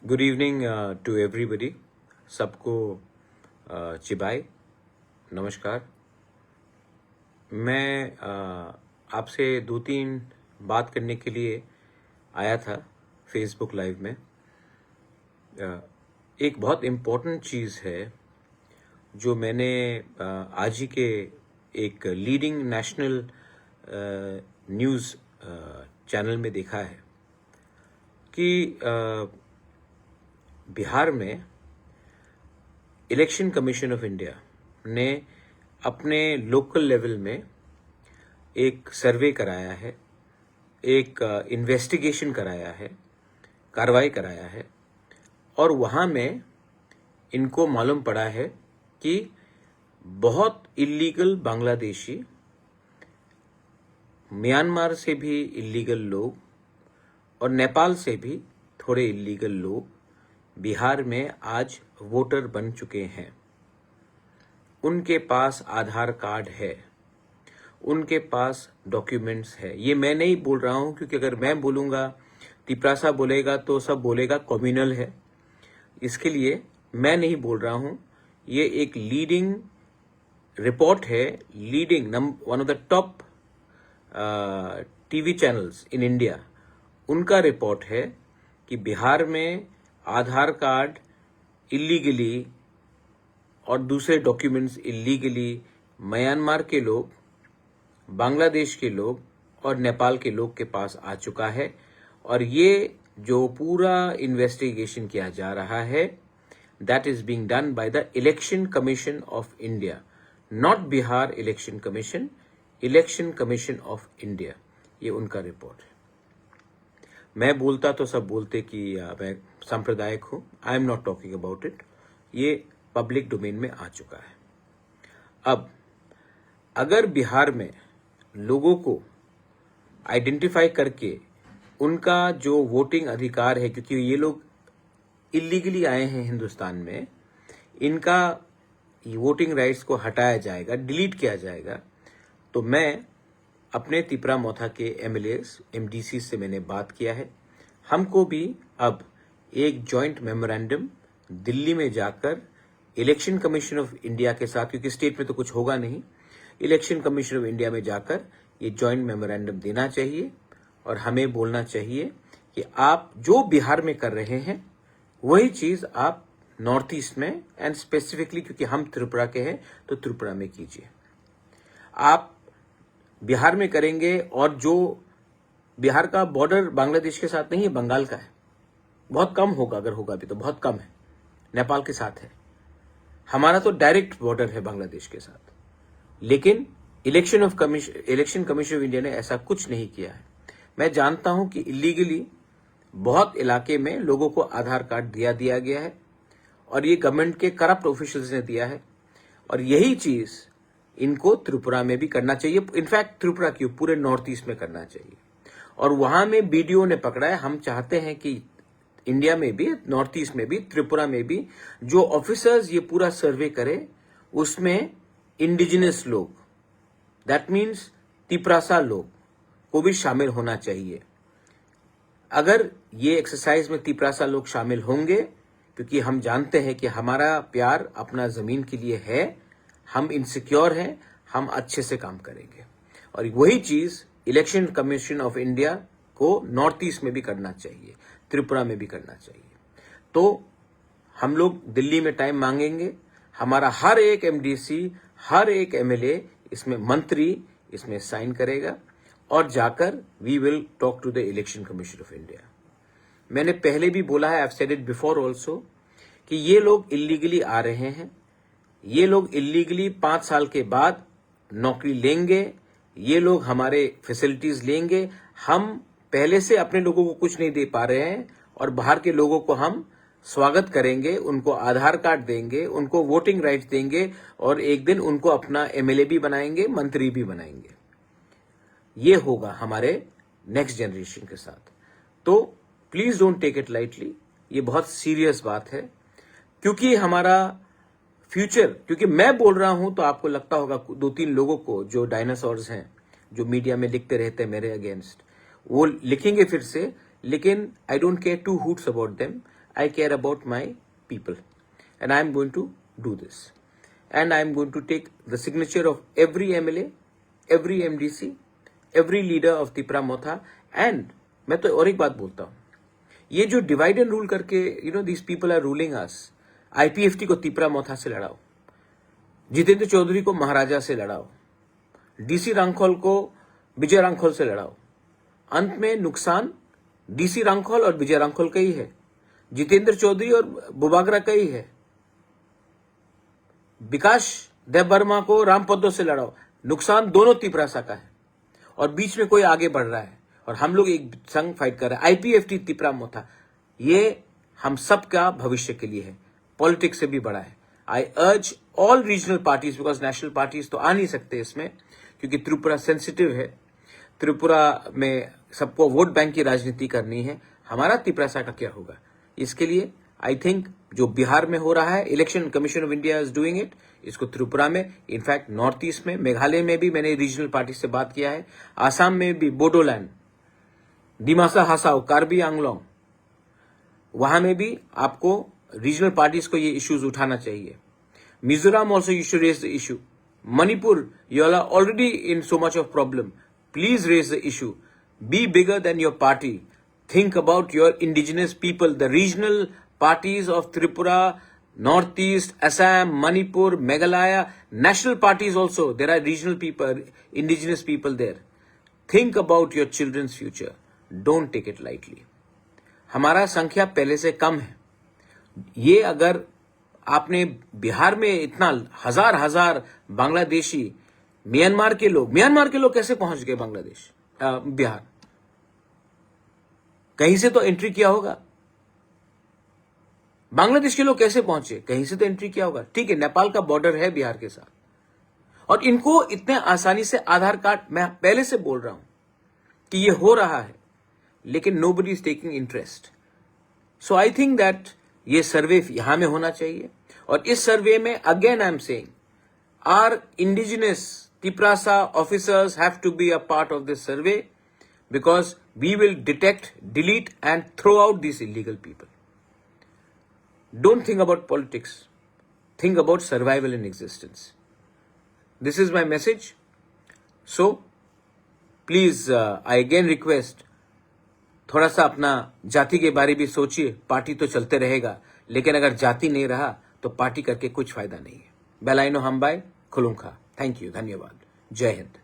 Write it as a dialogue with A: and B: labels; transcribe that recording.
A: Good evening to everybody. सबको चिबाई नमस्कार। मैं आपसे दो तीन बात करने के लिए आया था फेसबुक लाइव में। एक बहुत इम्पोर्टेंट चीज़ है जो मैंने आज ही के एक लीडिंग नेशनल न्यूज़ चैनल में देखा है कि बिहार में इलेक्शन कमीशन ऑफ इंडिया ने अपने लोकल लेवल में एक सर्वे कराया है, एक इन्वेस्टिगेशन कराया है, कार्रवाई कराया है और वहाँ में इनको मालूम पड़ा है कि बहुत इल्लीगल बांग्लादेशी, म्यांमार से भी इल्लीगल लोग और नेपाल से भी थोड़े इल्लीगल लोग बिहार में आज वोटर बन चुके हैं। उनके पास आधार कार्ड है, उनके पास डॉक्यूमेंट्स है। ये मैं नहीं बोल रहा हूं क्योंकि अगर मैं बोलूंगा, तिपरासा बोलेगा तो सब बोलेगा कम्युनल है। इसके लिए मैं नहीं बोल रहा हूं। ये एक लीडिंग रिपोर्ट है, leading one of the top TV channels in India, उनका रिपोर्ट है कि बिहार में आधार कार्ड इल्लीगली और दूसरे डॉक्यूमेंट्स इल्लीगली म्यांमार के लोग, बांग्लादेश के लोग और नेपाल के लोग के पास आ चुका है। और ये जो पूरा इन्वेस्टिगेशन किया जा रहा है, that is being done by the election commission of India, not Bihar election commission, election commission of India. ये उनका रिपोर्ट है। मैं बोलता तो सब बोलते कि मैं सांप्रदायिक हूं। I am not talking about it. ये पब्लिक डोमेन में आ चुका है। अब अगर बिहार में लोगों को आइडेंटिफाई करके उनका जो वोटिंग अधिकार है, क्योंकि ये लोग इल्लीगली आए हैं हिंदुस्तान में, इनका वोटिंग राइट्स को हटाया जाएगा, डिलीट किया जाएगा, तो मैं अपने तिपरा मोथा के एमएलएस, एमडीसी से मैंने बात किया है। हमको भी अब एक जॉइंट मेमोरेंडम दिल्ली में जाकर इलेक्शन कमीशन ऑफ इंडिया के साथ, क्योंकि स्टेट में तो कुछ होगा नहीं, इलेक्शन कमीशन ऑफ इंडिया में जाकर ये जॉइंट मेमोरेंडम देना चाहिए और हमें बोलना चाहिए कि आप जो बिहार में कर रहे हैं वही चीज आप नॉर्थ ईस्ट में, एंड स्पेसिफिकली क्योंकि हम त्रिपुरा के हैं तो त्रिपुरा में कीजिए। आप बिहार में करेंगे और जो बिहार का बॉर्डर बांग्लादेश के साथ नहीं है, बंगाल का है, बहुत कम होगा, अगर होगा भी तो बहुत कम है, नेपाल के साथ है। हमारा तो डायरेक्ट बॉर्डर है बांग्लादेश के साथ। लेकिन इलेक्शन कमीशन ऑफ इंडिया ने ऐसा कुछ नहीं किया है। मैं जानता हूं कि इलीगली बहुत इलाके में लोगों को आधार कार्ड दिया गया है और ये गवर्नमेंट के करप्ट ऑफिशियल्स ने दिया है, और यही चीज इनको त्रिपुरा में भी करना चाहिए। इनफैक्ट त्रिपुरा क्यों, पूरे नॉर्थ ईस्ट में करना चाहिए। और वहां में बीडीओ ने पकड़ा है। हम चाहते हैं कि इंडिया में भी, नॉर्थ ईस्ट में भी, त्रिपुरा में भी जो ऑफिसर्स ये पूरा सर्वे करे उसमें इंडिजिनस लोग, दैट मीन्स तिपरासा लोग को भी शामिल होना चाहिए। अगर ये एक्सरसाइज में तिपरासा लोग शामिल होंगे, क्योंकि हम जानते हैं कि हमारा प्यार अपना जमीन के लिए है, हम इनसिक्योर हैं, हम अच्छे से काम करेंगे। और वही चीज इलेक्शन कमीशन ऑफ इंडिया को नॉर्थ ईस्ट में भी करना चाहिए, त्रिपुरा में भी करना चाहिए। तो हम लोग दिल्ली में टाइम मांगेंगे। हमारा हर एक एमडीसी, हर एक एमएलए, इसमें मंत्री इसमें साइन करेगा और जाकर we will talk to the election commission of India. मैंने पहले भी बोला है, I have said it before also, कि ये लोग इलीगली आ रहे हैं। ये लोग इलीगली 5 साल के बाद नौकरी लेंगे, ये लोग हमारे फैसिलिटीज लेंगे। हम पहले से अपने लोगों को कुछ नहीं दे पा रहे हैं और बाहर के लोगों को हम स्वागत करेंगे, उनको आधार कार्ड देंगे, उनको वोटिंग राइट्स देंगे और एक दिन उनको अपना एमएलए भी बनाएंगे, मंत्री भी बनाएंगे। ये होगा हमारे नेक्स्ट जनरेशन के साथ। तो please don't take it lightly. ये बहुत सीरियस बात है, क्योंकि हमारा फ्यूचर, क्योंकि मैं बोल रहा हूं तो आपको लगता होगा 2-3 लोगों को जो डायनासोर्स हैं, जो मीडिया में लिखते रहते हैं मेरे अगेंस्ट, वो लिखेंगे फिर से, लेकिन I don't care two hoots about them. I care about my people, and I am going to do this, and I am going to take the signature of every MLA, every MDC, every leader of Tipra Motha. And मैं तो और एक बात बोलता हूं, ये जो divide and rule करके these people are ruling us, IPFT को तिपरा मोथा से लड़ाओ, जितेंद्र चौधरी को महाराजा से लड़ाओ, डीसी रांखोल को विजय रांखोल से लड़ाओ। अंत में नुकसान डीसी रांखोल और विजय रांखोल का ही है, जितेंद्र चौधरी और बुबागरा का ही है। विकास देव वर्मा को रामपद्दो से लड़ाओ, नुकसान दोनों तिपरासा का है, और बीच में कोई आगे बढ़ रहा है और हम लोग एक संग फाइट कर रहे हैं। आईपीएफटी तिपरा मोथा, ये हम सब का भविष्य के लिए है, पॉलिटिक्स से भी बड़ा है। I urge all regional parties, because national parties तो आ नहीं सकते इसमें, क्योंकि त्रिपुरा सेंसिटिव है। त्रिपुरा में सबको वोट बैंक की राजनीति करनी है, हमारा तिपरासा का क्या होगा? इसके लिए आई थिंक जो बिहार में हो रहा है, election commission of India is doing it, इसको त्रिपुरा में, इनफैक्ट नॉर्थ ईस्ट में, मेघालय में भी मैंने रीजनल पार्टी से बात किया है, आसाम में भी, बोडोलैंड, दिमासा हासाओ, कार्बी आंगलोंग, वहां में भी आपको रीजनल पार्टीज को ये इश्यूज उठाना चाहिए। Mizoram also you should raise the issue. Manipur, you are already in so much of problem, please raise the issue, be bigger than your party, think about your indigenous people. The regional parties of Tripura, Northeast, Assam, Manipur, Meghalaya, national parties also, there are regional people, indigenous people there. Think about your children's future. Don't take it lightly. हमारा संख्या पहले से कम है। ये अगर आपने बिहार में इतना हजार बांग्लादेशी, म्यांमार के लोग कैसे पहुंच गए बांग्लादेश, बिहार? कहीं से तो एंट्री किया होगा। बांग्लादेश के लोग कैसे पहुंचे? कहीं से तो एंट्री किया होगा। ठीक है, नेपाल का बॉर्डर है बिहार के साथ, और इनको इतने आसानी से आधार कार्ड, मैं पहले से बोल रहा हूं कि ये हो रहा है, लेकिन nobody is taking interest. So I think that ये सर्वे यहां में होना चाहिए, और इस सर्वे में again I am saying are indigenous Tiprasa officers have to be a part of this survey, because we will detect, delete and throw out these illegal people. Don't think about politics. Think about survival and existence. This is my message. So, please, I again request, थोड़ा सा अपना जाति के बारे भी सोचिए। Party तो चलते रहेगा, लेकिन अगर जाति नहीं रहा तो पार्टी करके कुछ फायदा नहीं है। बेलाइनो हमबाई खुलुंखा। थैंक यू, धन्यवाद, जय हिंद।